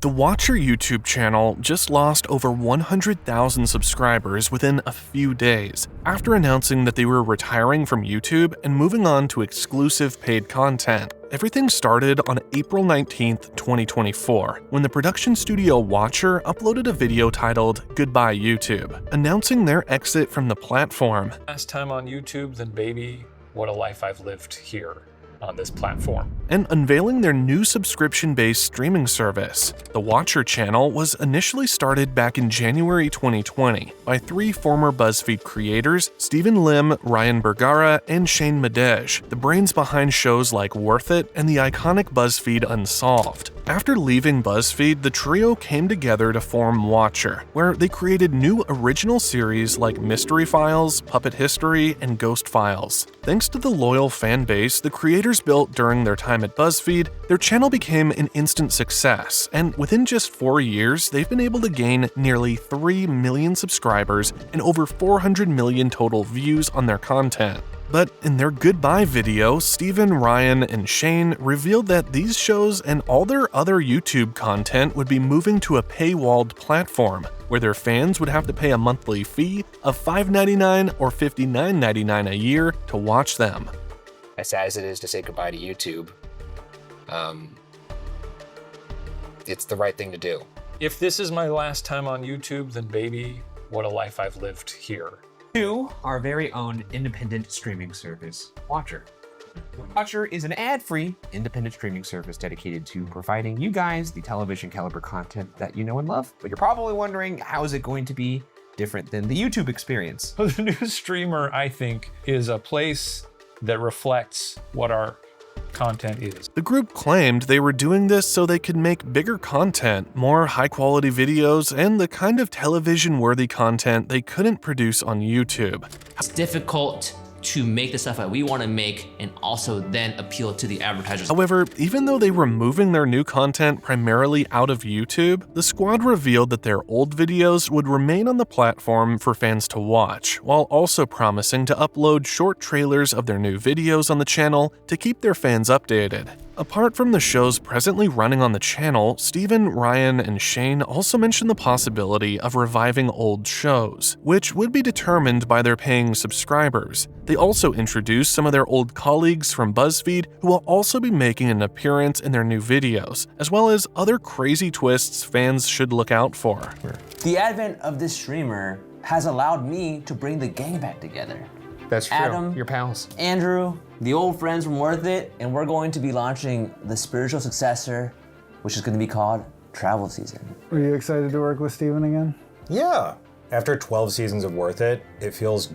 The Watcher YouTube channel just lost over 100,000 subscribers within a few days after announcing that they were retiring from YouTube and moving on to exclusive paid content. Everything started on April 19, 2024, when the production studio Watcher uploaded a video titled "Goodbye YouTube," announcing their exit from the platform. Last time on YouTube, then baby, what a life I've lived here on this platform. And unveiling their new subscription-based streaming service. The Watcher channel was initially started back in January 2020 by three former Buzzfeed creators, Stephen Lim, Ryan Bergara, and Shane Madej, the brains behind shows like Worth It and the iconic Buzzfeed Unsolved. After leaving Buzzfeed, the trio came together to form Watcher, where they created new original series like Mystery Files, Puppet History, and Ghost Files. Thanks to the loyal fan base the creators built during their time at Buzzfeed, their channel became an instant success, and within just 4 years, they've been able to gain nearly 3 million subscribers and over 400 million total views on their content. But in their goodbye video, Stephen, Ryan, and Shane revealed that these shows and all their other YouTube content would be moving to a paywalled platform, where their fans would have to pay a monthly fee of $5.99 or $59.99 a year to watch them. As sad as it is to say goodbye to YouTube, it's the right thing to do. If this is my last time on YouTube, then baby, what a life I've lived here. To our very own independent streaming service, Watcher. Watcher is an ad-free independent streaming service dedicated to providing you guys the television caliber content that you know and love. But you're probably wondering, how is it going to be different than the YouTube experience? The new streamer, I think, is a place that reflects what our content is. The group claimed they were doing this so they could make bigger content, more high-quality videos, and the kind of television-worthy content they couldn't produce on YouTube. It's difficult to make the stuff that we want to make and also then appeal to the advertisers. However, even though they were moving their new content primarily out of YouTube, the squad revealed that their old videos would remain on the platform for fans to watch, while also promising to upload short trailers of their new videos on the channel to keep their fans updated. Apart from the shows presently running on the channel, Stephen, Ryan, and Shane also mentioned the possibility of reviving old shows, which would be determined by their paying subscribers. They also introduced some of their old colleagues from Buzzfeed who will also be making an appearance in their new videos, as well as other crazy twists fans should look out for. The advent of this streamer has allowed me to bring the gang back together. That's true. Adam, your pals. Andrew, the old friends from Worth It, and we're going to be launching the spiritual successor, which is going to be called Travel Season. Are you excited to work with Steven again? Yeah. After 12 seasons of Worth It, it feels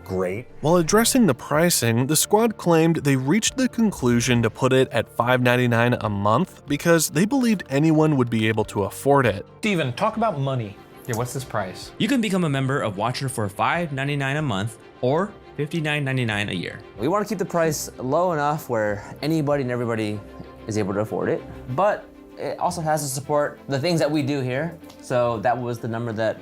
great. While addressing the pricing, the squad claimed they reached the conclusion to put it at $5.99 a month because they believed anyone would be able to afford it. Steven, talk about money. Yeah, what's this price? You can become a member of Watcher for $5.99 a month or $59.99 a year. We want to keep the price low enough where anybody and everybody is able to afford it, but it also has to support the things that we do here. So that was the number that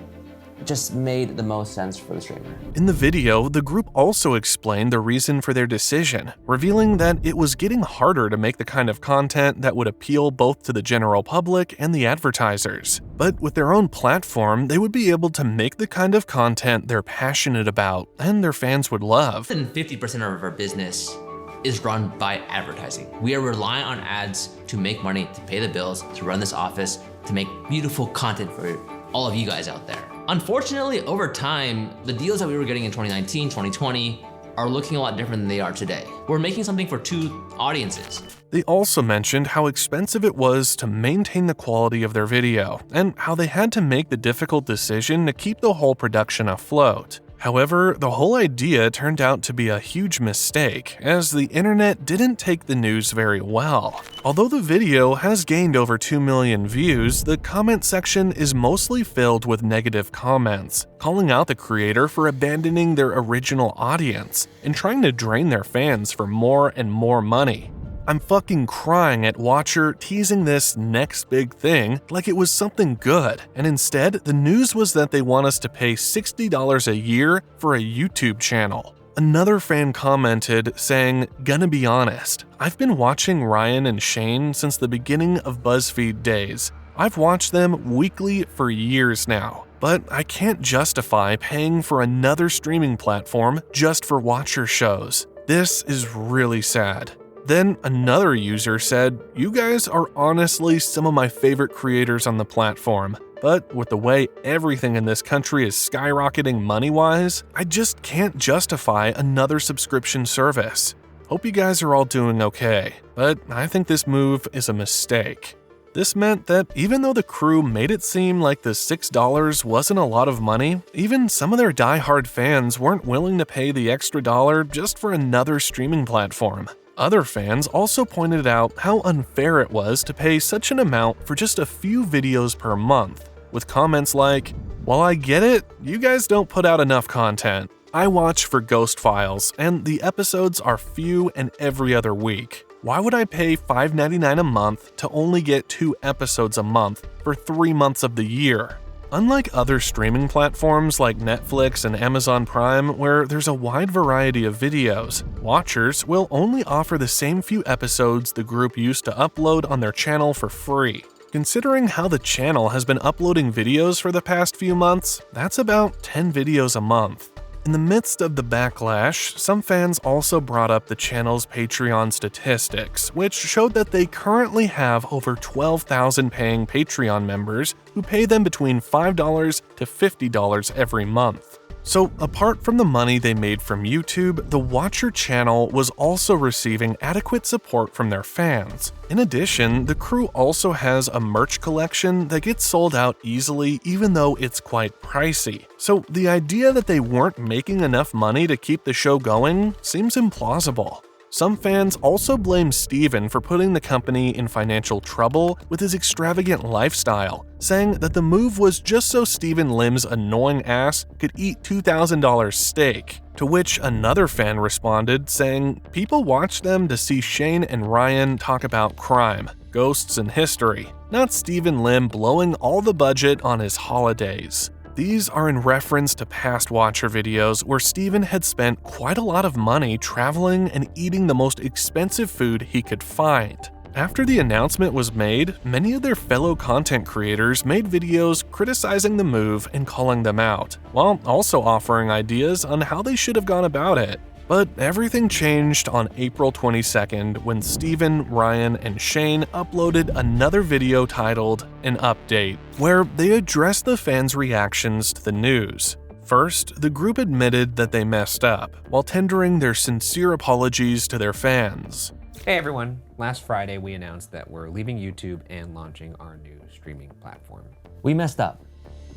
just made the most sense for the streamer. In the video, the group also explained the reason for their decision, revealing that it was getting harder to make the kind of content that would appeal both to the general public and the advertisers. But with their own platform, they would be able to make the kind of content they're passionate about and their fans would love. More than 50% of our business is run by advertising. We are relying on ads to make money, to pay the bills, to run this office, to make beautiful content for all of you guys out there. Unfortunately, over time, the deals that we were getting in 2019, 2020 are looking a lot different than they are today. We're making something for two audiences. They also mentioned how expensive it was to maintain the quality of their video, and how they had to make the difficult decision to keep the whole production afloat. However, the whole idea turned out to be a huge mistake, as the internet didn't take the news very well. Although the video has gained over 2 million views, the comment section is mostly filled with negative comments, calling out the creator for abandoning their original audience and trying to drain their fans for more and more money. I'm fucking crying at Watcher teasing this next big thing like it was something good, and instead, the news was that they want us to pay $60 a year for a YouTube channel. Another fan commented saying, "Gonna be honest, I've been watching Ryan and Shane since the beginning of Buzzfeed days. I've watched them weekly for years now, but I can't justify paying for another streaming platform just for Watcher shows. This is really sad. Then another user said, "You guys are honestly some of my favorite creators on the platform, but with the way everything in this country is skyrocketing money-wise, I just can't justify another subscription service. Hope you guys are all doing okay, but I think this move is a mistake." This meant that even though the crew made it seem like the $6 wasn't a lot of money, even some of their die-hard fans weren't willing to pay the extra dollar just for another streaming platform. Other fans also pointed out how unfair it was to pay such an amount for just a few videos per month, with comments like, "While I get it, you guys don't put out enough content. I watch for Ghost Files, and the episodes are few and every other week. Why would I pay $5.99 a month to only get 2 episodes a month for 3 months of the year?" Unlike other streaming platforms like Netflix and Amazon Prime, where there's a wide variety of videos, Watchers will only offer the same few episodes the group used to upload on their channel for free. Considering how the channel has been uploading videos for the past few months, that's about 10 videos a month. In the midst of the backlash, some fans also brought up the channel's Patreon statistics, which showed that they currently have over 12,000 paying Patreon members who pay them between $5 to $50 every month. So, apart from the money they made from YouTube, the Watcher channel was also receiving adequate support from their fans. In addition, the crew also has a merch collection that gets sold out easily even though it's quite pricey. So, the idea that they weren't making enough money to keep the show going seems implausible. Some fans also blame Steven for putting the company in financial trouble with his extravagant lifestyle, saying that the move was just so Steven Lim's annoying ass could eat $2,000 steak. To which another fan responded saying, "People watch them to see Shane and Ryan talk about crime, ghosts, and history, not Steven Lim blowing all the budget on his holidays." These are in reference to past Watcher videos where Steven had spent quite a lot of money traveling and eating the most expensive food he could find. After the announcement was made, many of their fellow content creators made videos criticizing the move and calling them out, while also offering ideas on how they should have gone about it. But everything changed on April 22nd when Steven, Ryan, and Shane uploaded another video titled An Update, where they addressed the fans' reactions to the news. First, the group admitted that they messed up, while tendering their sincere apologies to their fans. Hey everyone, last Friday we announced that we're leaving YouTube and launching our new streaming platform. We messed up.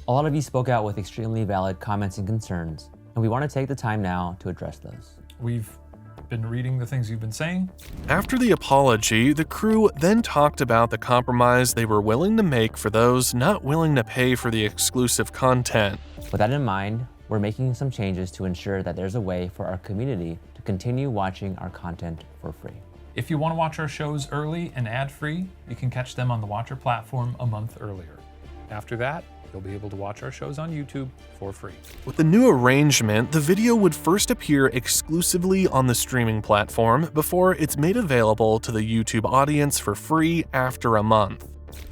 A lot of you spoke out with extremely valid comments and concerns, and we want to take the time now to address those. We've been reading the things you've been saying. After the apology, the crew then talked about the compromise they were willing to make for those not willing to pay for the exclusive content. With that in mind, we're making some changes to ensure that there's a way for our community to continue watching our content for free. If you want to watch our shows early and ad-free, you can catch them on the Watcher platform a month earlier. After that, you'll be able to watch our shows on YouTube for free. With the new arrangement, the video would first appear exclusively on the streaming platform before it's made available to the YouTube audience for free after a month.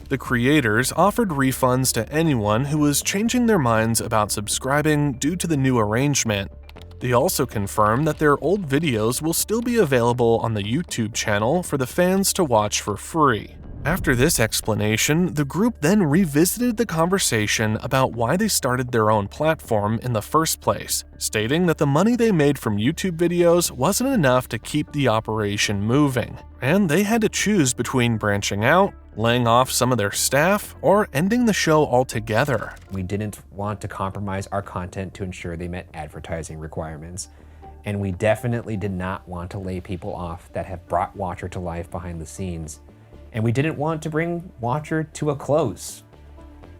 The creators offered refunds to anyone who was changing their minds about subscribing due to the new arrangement. They also confirmed that their old videos will still be available on the YouTube channel for the fans to watch for free. After this explanation, the group then revisited the conversation about why they started their own platform in the first place, stating that the money they made from YouTube videos wasn't enough to keep the operation moving, and they had to choose between branching out, laying off some of their staff, or ending the show altogether. We didn't want to compromise our content to ensure they met advertising requirements, and we definitely did not want to lay people off that have brought Watcher to life behind the scenes. And we didn't want to bring Watcher to a close,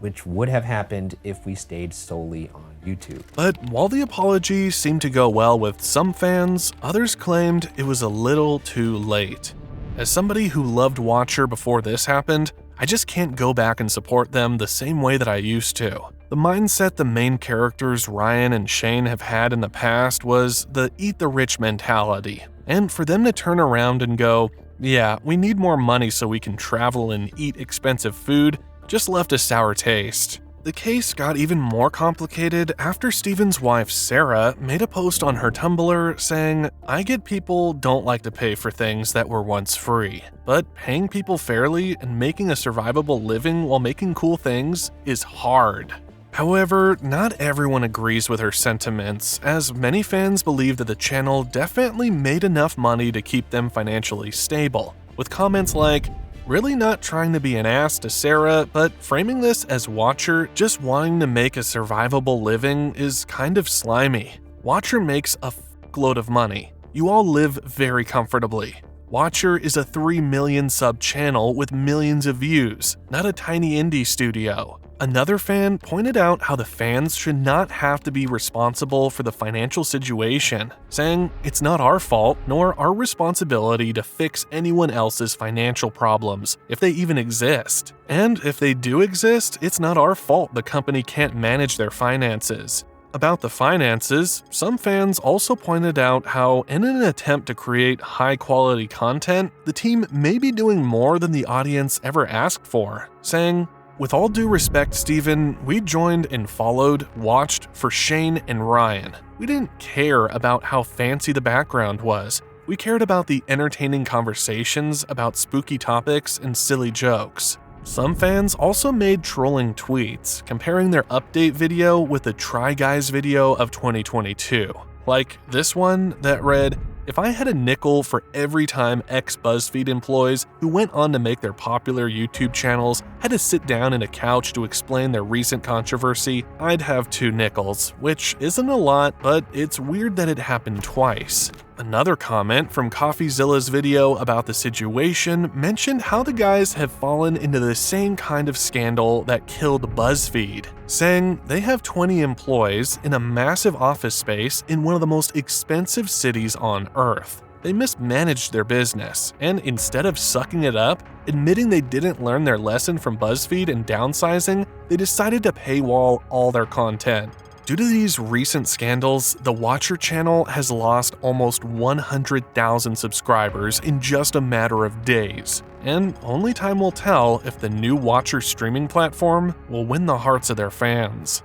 which would have happened if we stayed solely on YouTube. But while the apology seemed to go well with some fans, others claimed it was a little too late. As somebody who loved Watcher before this happened, I just can't go back and support them the same way that I used to. The mindset the main characters Ryan and Shane have had in the past was the eat the rich mentality. And for them to turn around and go, "Yeah, we need more money so we can travel and eat expensive food," just left a sour taste. The case got even more complicated after Steven's wife Sarah made a post on her Tumblr saying, "I get people don't like to pay for things that were once free, but paying people fairly and making a survivable living while making cool things is hard." However, not everyone agrees with her sentiments, as many fans believe that the channel definitely made enough money to keep them financially stable, with comments like, "Really not trying to be an ass to Sarah, but framing this as Watcher just wanting to make a survivable living is kind of slimy. Watcher makes a fuckload of money. You all live very comfortably. Watcher is a 3 million sub channel with millions of views, not a tiny indie studio." Another fan pointed out how the fans should not have to be responsible for the financial situation, saying, "It's not our fault nor our responsibility to fix anyone else's financial problems, if they even exist. And if they do exist, it's not our fault the company can't manage their finances." About the finances, some fans also pointed out how, in an attempt to create high-quality content, the team may be doing more than the audience ever asked for, saying, "With all due respect, Steven, we joined and followed, watched for Shane and Ryan. We didn't care about how fancy the background was. We cared about the entertaining conversations about spooky topics and silly jokes." Some fans also made trolling tweets, comparing their update video with the Try Guys video of 2022. Like this one that read, "If I had a nickel for every time ex-Buzzfeed employees who went on to make their popular YouTube channels had to sit down in a couch to explain their recent controversy, I'd have 2 nickels," which isn't a lot, but it's weird that it happened twice. Another comment from CoffeeZilla's video about the situation mentioned how the guys have fallen into the same kind of scandal that killed Buzzfeed, saying they have 20 employees in a massive office space in one of the most expensive cities on Earth. They mismanaged their business, and instead of sucking it up, admitting they didn't learn their lesson from Buzzfeed and downsizing, they decided to paywall all their content. Due to these recent scandals, the Watcher channel has lost almost 100,000 subscribers in just a matter of days, and only time will tell if the new Watcher streaming platform will win the hearts of their fans.